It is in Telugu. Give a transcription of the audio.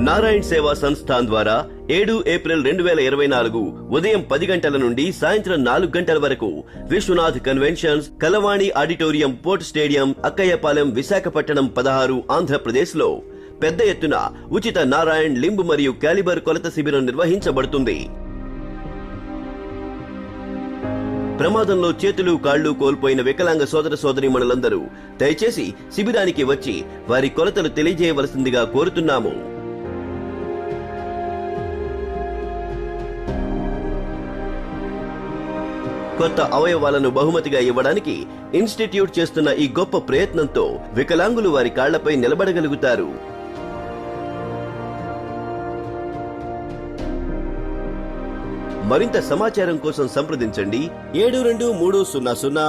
నారాయణ్ సేవా సంస్థాన్ ద్వారా 7 ఏప్రిల్ 2024 ఉదయం 10 గంటల నుండి సాయంత్రం 4 గంటల వరకు Vishwanath conventions, Kalavani auditorium, port stadium, Akkayyapalem, Visakhapatnam 16, Andhra Pradesh లో పెద్ద ఎత్తున ఉచిత నారాయణ్ లింబ్ మరియు క్యాలిబర్ కొలత శిబిరం నిర్వహించబడుతుంది. ప్రమాదంలో చేతులు కాళ్లు కోల్పోయిన వికలాంగ సోదర సోదరీమణులందరూ దయచేసి శిబిరానికి వచ్చి వారి కొలతలు తెలియజేయవలసిందిగా కోరుతున్నాము. కొత్త అవయవాలను బహుమతిగా ఇవ్వడానికి ఇన్స్టిట్యూట్ చేస్తున్న ఈ గొప్ప ప్రయత్నంతో వికలాంగులు వారి కాళ్లపై నిలబడగలుగుతారు. మరింత సమాచారం కోసం సంప్రదించండి 723001